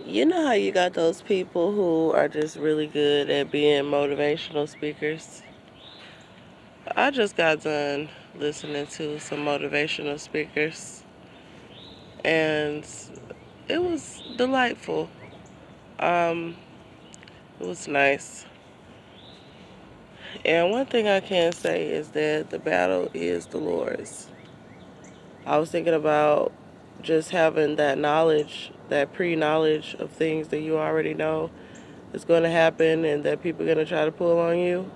You know how you got those people who are just really good at being motivational speakers? I just got done listening to some motivational speakers, and it was delightful. Um, it was nice. And one thing I can say is that the battle is the Lord's. I was thinking about just having that knowledge, that pre-knowledge of things that you already know is going to happen and that people are going to try to pull on you.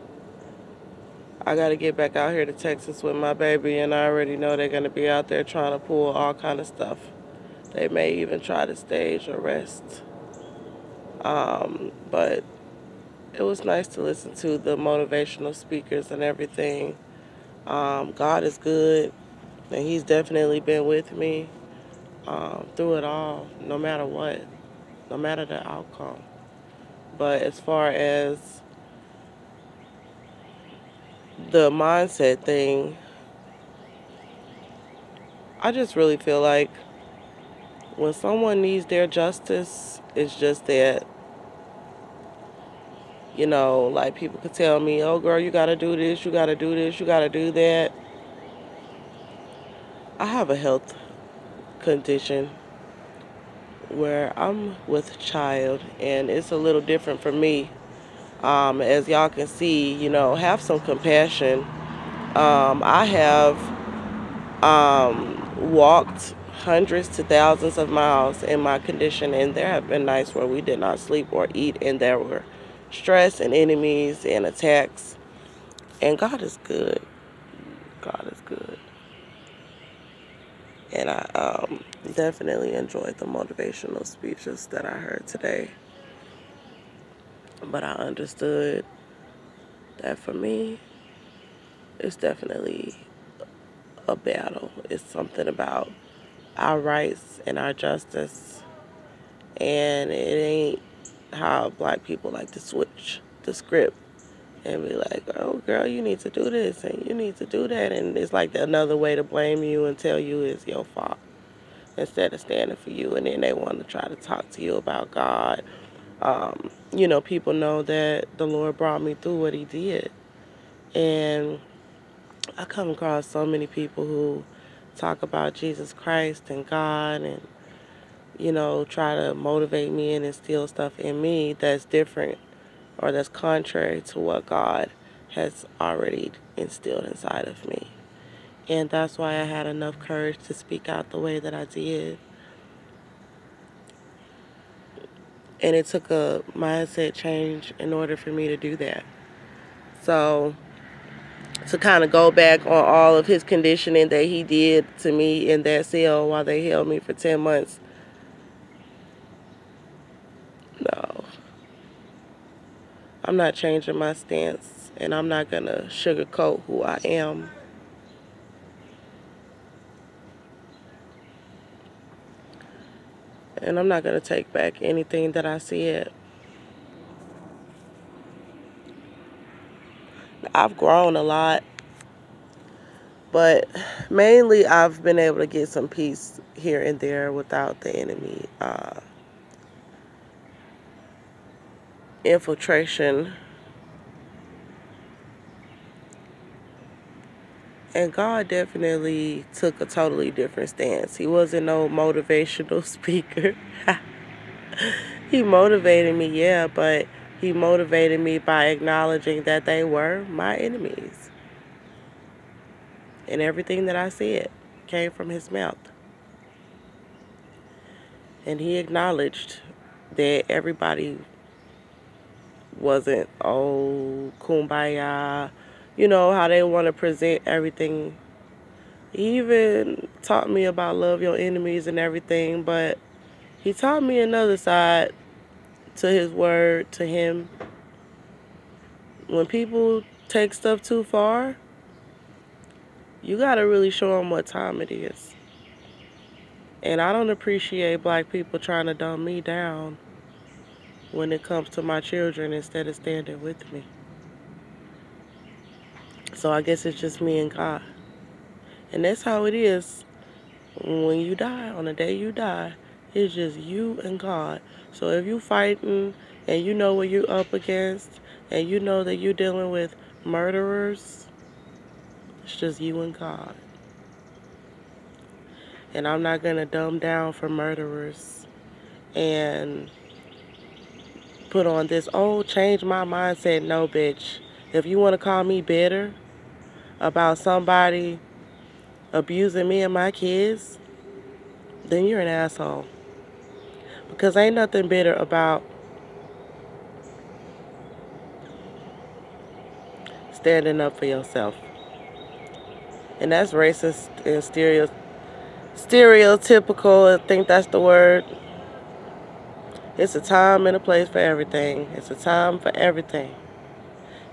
I got to get back out here to Texas with my baby, and I already know they're going to be out there trying to pull all kind of stuff. They may even try to stage arrest. But it was nice to listen to the motivational speakers and everything. God is good, and He's definitely been with me through it all, no matter what, no matter the outcome. But as far as the mindset thing, I just really feel like when someone needs their justice, it's just that, like people could tell me, oh girl, you gotta do this, you gotta do this, you gotta do that. I have a health condition where I'm with child, and it's a little different for me. As y'all can see, have some compassion. I have walked hundreds to thousands of miles in my condition, and there have been nights where we did not sleep or eat, and there were stress and enemies and attacks. And God is good. God is good. And I definitely enjoyed the motivational speeches that I heard today. But I understood that for me, it's definitely a battle. It's something about our rights and our justice. And it ain't how black people like to switch the script and be like, oh, girl, you need to do this and you need to do that. And it's like another way to blame you and tell you it's your fault instead of standing for you. And then they want to try to talk to you about God. People know that the Lord brought me through what He did. And I come across so many people who talk about Jesus Christ and God and, try to motivate me and instill stuff in me that's different or that's contrary to what God has already instilled inside of me. And that's why I had enough courage to speak out the way that I did. And it took a mindset change in order for me to do that. So, to kind of go back on all of his conditioning that he did to me in that cell while they held me for 10 months, no, I'm not changing my stance, and I'm not going to sugarcoat who I am. And I'm not going to take back anything that I said. I've grown a lot, but mainly I've been able to get some peace here and there without the enemy infiltration. And God definitely took a totally different stance. He wasn't no motivational speaker. He motivated me, yeah, but He motivated me by acknowledging that they were my enemies. And everything that I said came from His mouth. And He acknowledged that everybody wasn't, oh, kumbaya, how they want to present everything. He even taught me about love your enemies and everything, but He taught me another side to His word, to Him. When people take stuff too far, you got to really show them what time it is. And I don't appreciate black people trying to dumb me down when it comes to my children instead of standing with me. So I guess it's just me and God. And that's how it is when you die, on the day you die. It's just you and God. So if you fighting and you know what you're up against and you know that you're dealing with murderers, it's just you and God. And I'm not going to dumb down for murderers and put on this, oh, change my mindset. No, bitch. If you want to call me bitter about somebody abusing me and my kids, then you're an asshole. Because ain't nothing bitter about standing up for yourself. And that's racist and stereotypical. I think that's the word. It's a time and a place for everything. It's a time for everything.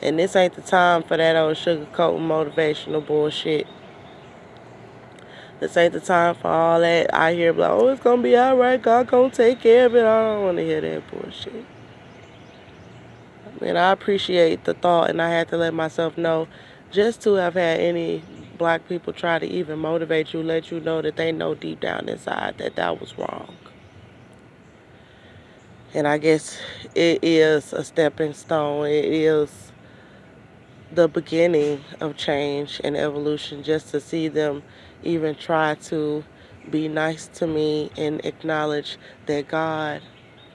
And this ain't the time for that old sugarcoat motivational bullshit. This ain't the time for all that. I hear like, oh, it's gonna be alright, God gonna take care of it. I don't wanna hear that bullshit. And I appreciate the thought, and I had to let myself know, just to have had any black people try to even motivate you, let you know that they know deep down inside that that was wrong. And I guess it is a stepping stone. It is the beginning of change and evolution, just to see them even try to be nice to me and acknowledge that God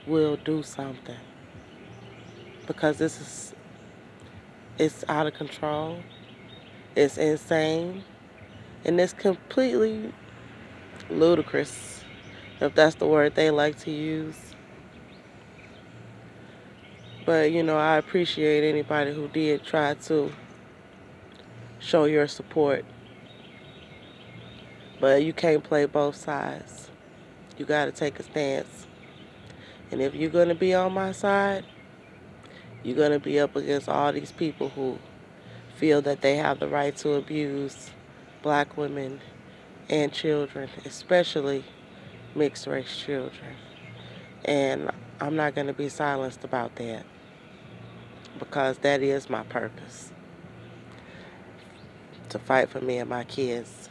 will do something. Because it's out of control. It's insane. And it's completely ludicrous, if that's the word they like to use. But, I appreciate anybody who did try to show your support. But you can't play both sides. You got to take a stance. And if you're going to be on my side, you're going to be up against all these people who feel that they have the right to abuse black women and children, especially mixed race children. And I'm not going to be silenced about that, because that is my purpose, to fight for me and my kids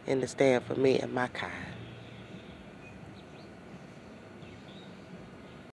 and to stand for me and my kind.